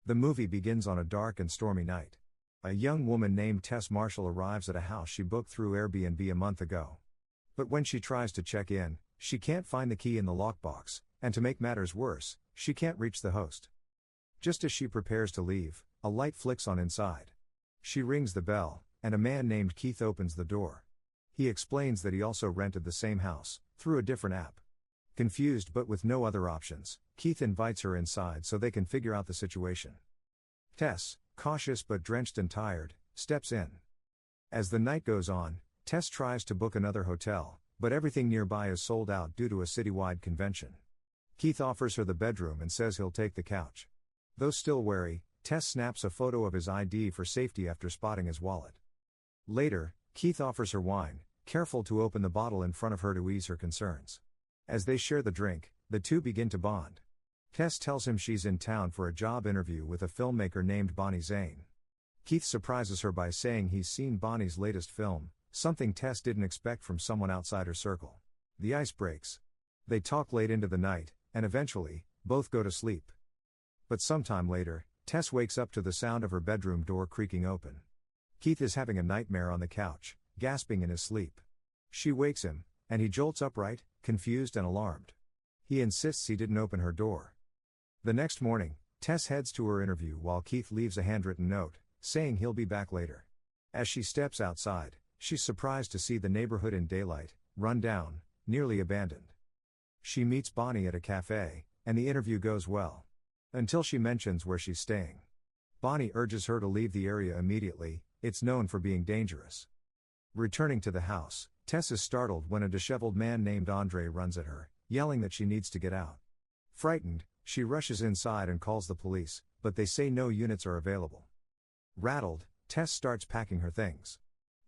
The movie begins on a dark and stormy night. A young woman named Tess Marshall arrives at a house she booked through Airbnb a month ago. But when she tries to check in, she can't find the key in the lockbox, and to make matters worse, she can't reach the host. Just as she prepares to leave, a light flicks on inside. She rings the bell, and a man named Keith opens the door. He explains that he also rented the same house, through a different app. Confused but with no other options, Keith invites her inside so they can figure out the situation. Tess, cautious but drenched and tired, steps in. As the night goes on, Tess tries to book another hotel, but everything nearby is sold out due to a citywide convention. Keith offers her the bedroom and says he'll take the couch. Though still wary, Tess snaps a photo of his ID for safety after spotting his wallet. Later, Keith offers her wine, careful to open the bottle in front of her to ease her concerns. As they share the drink, the two begin to bond. Tess tells him she's in town for a job interview with a filmmaker named Bonnie Zane. Keith surprises her by saying he's seen Bonnie's latest film, something Tess didn't expect from someone outside her circle. The ice breaks. They talk late into the night, and eventually, both go to sleep. But sometime later, Tess wakes up to the sound of her bedroom door creaking open. Keith is having a nightmare on the couch, gasping in his sleep. She wakes him, and he jolts upright, confused and alarmed. He insists he didn't open her door. The next morning, Tess heads to her interview while Keith leaves a handwritten note, saying he'll be back later. As she steps outside, she's surprised to see the neighborhood in daylight, run down, nearly abandoned. She meets Bonnie at a cafe, and the interview goes well. Until she mentions where she's staying. Bonnie urges her to leave the area immediately, it's known for being dangerous. Returning to the house, Tess is startled when a disheveled man named Andre runs at her, yelling that she needs to get out. Frightened, she rushes inside and calls the police, but they say no units are available. Rattled, Tess starts packing her things.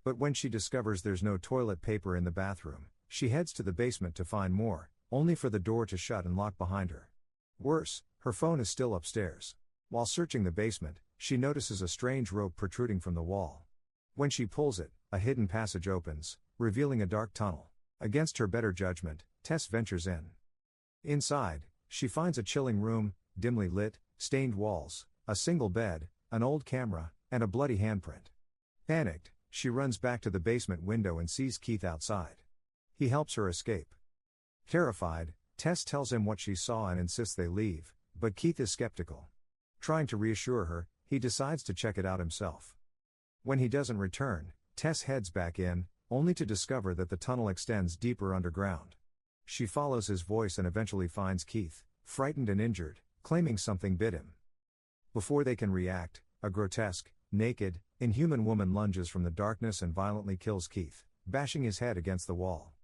But when she discovers there's no toilet paper in the bathroom, she heads to the basement to find more, only for the door to shut and lock behind her. Worse, her phone is still upstairs. While searching the basement, she notices a strange rope protruding from the wall. When she pulls it, a hidden passage opens, revealing a dark tunnel. Against her better judgment, Tess ventures in. Inside, she finds a chilling room, dimly lit, stained walls, a single bed, an old camera, and a bloody handprint. Panicked, she runs back to the basement window and sees Keith outside. He helps her escape. Terrified, Tess tells him what she saw and insists they leave, but Keith is skeptical. Trying to reassure her, he decides to check it out himself. When he doesn't return, Tess heads back in, only to discover that the tunnel extends deeper underground. She follows his voice and eventually finds Keith, frightened and injured, claiming something bit him. Before they can react, a grotesque, naked, inhuman woman lunges from the darkness and violently kills Keith, bashing his head against the wall.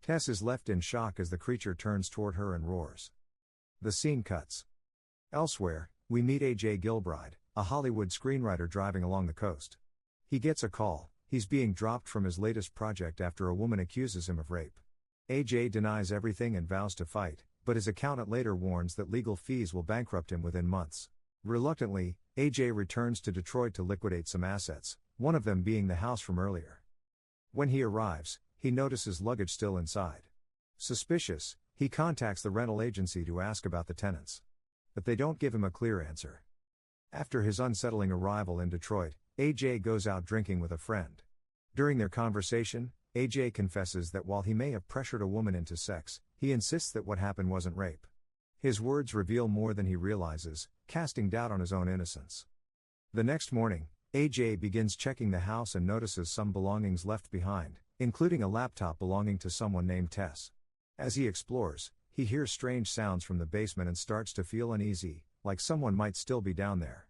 Tess is left in shock as the creature turns toward her and roars. The scene cuts. Elsewhere, we meet A.J. Gilbride, a Hollywood screenwriter driving along the coast. He gets a call. He's being dropped from his latest project after a woman accuses him of rape. AJ denies everything and vows to fight, but his accountant later warns that legal fees will bankrupt him within months. Reluctantly, AJ returns to Detroit to liquidate some assets, one of them being the house from earlier. When he arrives, he notices luggage still inside. Suspicious, he contacts the rental agency to ask about the tenants. But they don't give him a clear answer. After his unsettling arrival in Detroit, AJ goes out drinking with a friend. During their conversation, AJ confesses that while he may have pressured a woman into sex, he insists that what happened wasn't rape. His words reveal more than he realizes, casting doubt on his own innocence. The next morning, AJ begins checking the house and notices some belongings left behind, including a laptop belonging to someone named Tess. As he explores, he hears strange sounds from the basement and starts to feel uneasy, like someone might still be down there.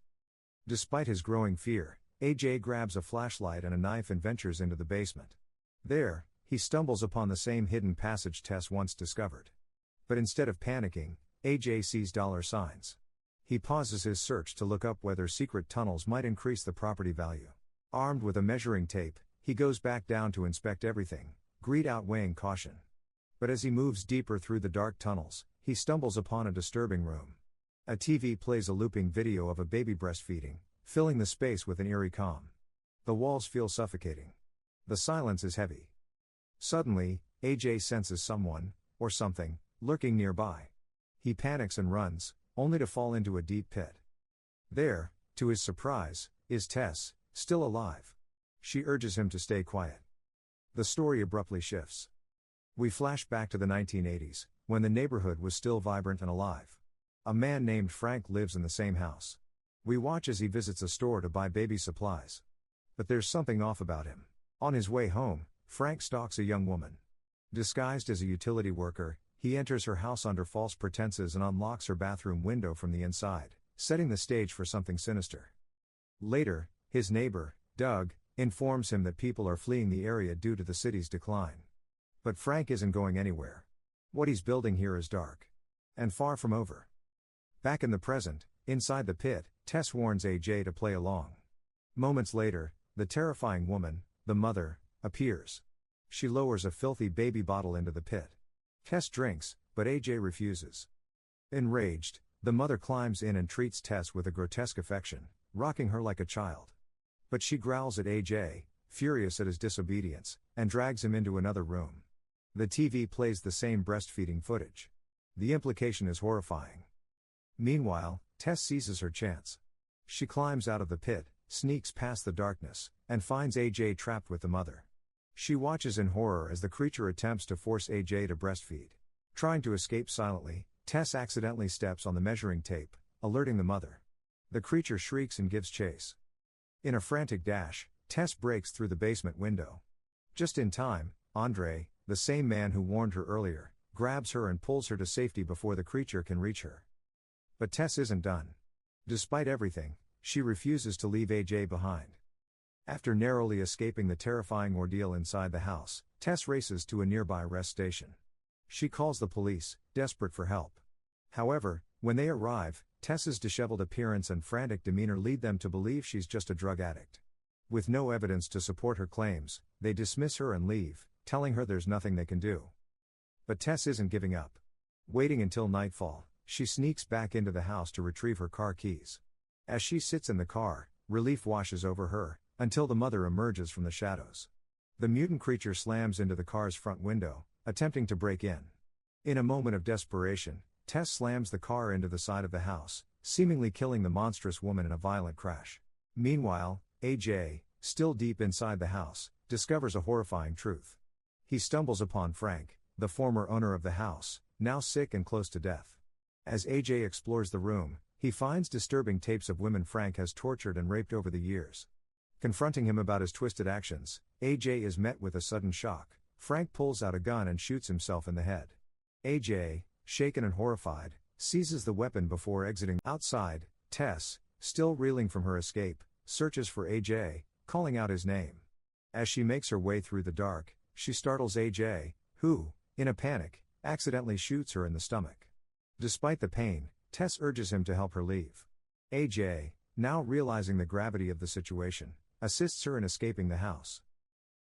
Despite his growing fear, AJ grabs a flashlight and a knife and ventures into the basement. There, he stumbles upon the same hidden passage Tess once discovered. But instead of panicking, AJ sees dollar signs. He pauses his search to look up whether secret tunnels might increase the property value. Armed with a measuring tape, he goes back down to inspect everything, greed outweighing caution. But as he moves deeper through the dark tunnels, he stumbles upon a disturbing room. A TV plays a looping video of a baby breastfeeding, filling the space with an eerie calm. The walls feel suffocating. The silence is heavy. Suddenly, AJ senses someone, or something, lurking nearby. He panics and runs, only to fall into a deep pit. There, to his surprise, is Tess, still alive. She urges him to stay quiet. The story abruptly shifts. We flash back to the 1980s, when the neighborhood was still vibrant and alive. A man named Frank lives in the same house. We watch as he visits a store to buy baby supplies. But there's something off about him. On his way home, Frank stalks a young woman. Disguised as a utility worker, he enters her house under false pretenses and unlocks her bathroom window from the inside, setting the stage for something sinister. Later, his neighbor, Doug, informs him that people are fleeing the area due to the city's decline. But Frank isn't going anywhere. What he's building here is dark. And far from over. Back in the present, inside the pit, Tess warns AJ to play along. Moments later, the terrifying woman, the mother, appears. She lowers a filthy baby bottle into the pit. Tess drinks, but AJ refuses. Enraged, the mother climbs in and treats Tess with a grotesque affection, rocking her like a child. But she growls at AJ, furious at his disobedience, and drags him into another room. The TV plays the same breastfeeding footage. The implication is horrifying. Meanwhile, Tess seizes her chance. She climbs out of the pit, sneaks past the darkness, and finds AJ trapped with the mother. She watches in horror as the creature attempts to force AJ to breastfeed. Trying to escape silently, Tess accidentally steps on the measuring tape, alerting the mother. The creature shrieks and gives chase. In a frantic dash, Tess breaks through the basement window. Just in time, Andre, the same man who warned her earlier, grabs her and pulls her to safety before the creature can reach her. But Tess isn't done. Despite everything, she refuses to leave AJ behind. After narrowly escaping the terrifying ordeal inside the house, Tess races to a nearby rest station. She calls the police, desperate for help. However, when they arrive, Tess's disheveled appearance and frantic demeanor lead them to believe she's just a drug addict. With no evidence to support her claims, they dismiss her and leave, telling her there's nothing they can do. But Tess isn't giving up. Waiting until nightfall, she sneaks back into the house to retrieve her car keys. As she sits in the car, relief washes over her, until the mother emerges from the shadows. The mutant creature slams into the car's front window, attempting to break in. In a moment of desperation, Tess slams the car into the side of the house, seemingly killing the monstrous woman in a violent crash. Meanwhile, AJ, still deep inside the house, discovers a horrifying truth. He stumbles upon Frank, the former owner of the house, now sick and close to death. As AJ explores the room, he finds disturbing tapes of women Frank has tortured and raped over the years. Confronting him about his twisted actions, AJ is met with a sudden shock. Frank pulls out a gun and shoots himself in the head. AJ, shaken and horrified, seizes the weapon before exiting. Outside, Tess, still reeling from her escape, searches for AJ, calling out his name. As she makes her way through the dark, she startles AJ, who, in a panic, accidentally shoots her in the stomach. Despite the pain, Tess urges him to help her leave. AJ, now realizing the gravity of the situation, assists her in escaping the house.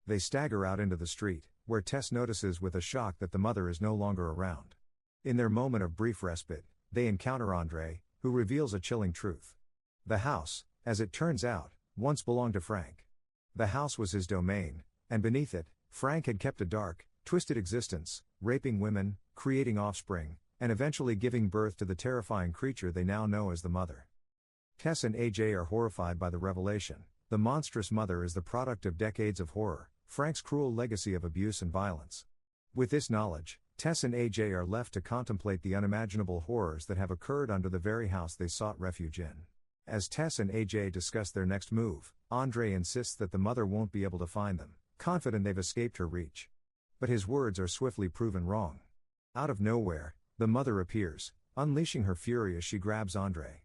They stagger out into the street, where Tess notices with a shock that the mother is no longer around. In their moment of brief respite, they encounter Andre, who reveals a chilling truth. The house, as it turns out, once belonged to Frank. The house was his domain, and beneath it, Frank had kept a dark, twisted existence, raping women, creating offspring, and eventually giving birth to the terrifying creature they now know as the mother. Tess and AJ are horrified by the revelation. The monstrous mother is the product of decades of horror, Frank's cruel legacy of abuse and violence. With this knowledge, Tess and AJ are left to contemplate the unimaginable horrors that have occurred under the very house they sought refuge in. As Tess and AJ discuss their next move, Andre insists that the mother won't be able to find them, confident they've escaped her reach. But his words are swiftly proven wrong. Out of nowhere, the mother appears, unleashing her fury as she grabs Andre.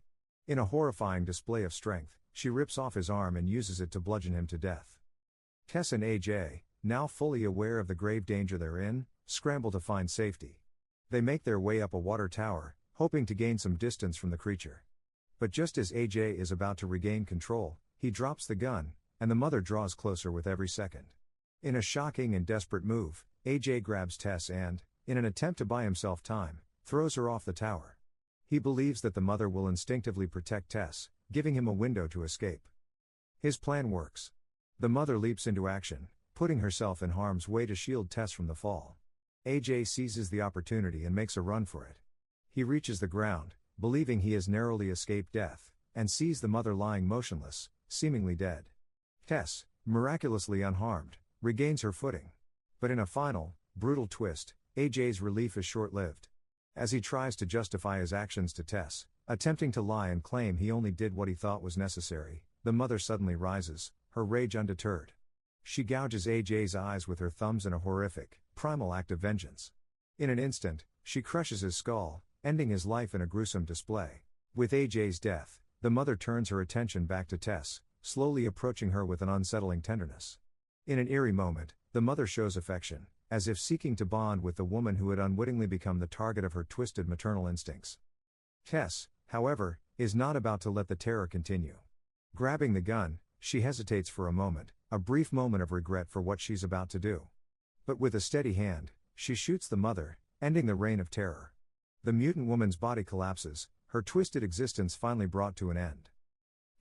In a horrifying display of strength, she rips off his arm and uses it to bludgeon him to death. Tess and AJ, now fully aware of the grave danger they're in, scramble to find safety. They make their way up a water tower, hoping to gain some distance from the creature. But just as AJ is about to regain control, he drops the gun, and the mother draws closer with every second. In a shocking and desperate move, AJ grabs Tess and, in an attempt to buy himself time, throws her off the tower. He believes that the mother will instinctively protect Tess, giving him a window to escape. His plan works. The mother leaps into action, putting herself in harm's way to shield Tess from the fall. AJ seizes the opportunity and makes a run for it. He reaches the ground, believing he has narrowly escaped death, and sees the mother lying motionless, seemingly dead. Tess, miraculously unharmed, regains her footing. But in a final, brutal twist, AJ's relief is short-lived. As he tries to justify his actions to Tess, attempting to lie and claim he only did what he thought was necessary, the mother suddenly rises, her rage undeterred. She gouges AJ's eyes with her thumbs in a horrific, primal act of vengeance. In an instant, she crushes his skull, ending his life in a gruesome display. With AJ's death, the mother turns her attention back to Tess, slowly approaching her with an unsettling tenderness. In an eerie moment, the mother shows affection, as if seeking to bond with the woman who had unwittingly become the target of her twisted maternal instincts. Tess, however, is not about to let the terror continue. Grabbing the gun, she hesitates for a moment, a brief moment of regret for what she's about to do. But with a steady hand, she shoots the mother, ending the reign of terror. The mutant woman's body collapses, her twisted existence finally brought to an end.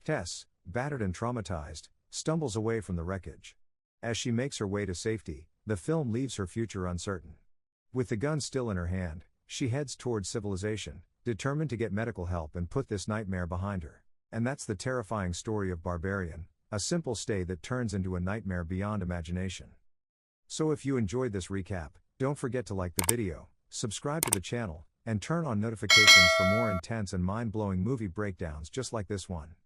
Tess, battered and traumatized, stumbles away from the wreckage. As she makes her way to safety, the film leaves her future uncertain. With the gun still in her hand, she heads towards civilization, determined to get medical help and put this nightmare behind her. And that's the terrifying story of Barbarian, a simple stay that turns into a nightmare beyond imagination. So if you enjoyed this recap, don't forget to like the video, subscribe to the channel, and turn on notifications for more intense and mind-blowing movie breakdowns just like this one.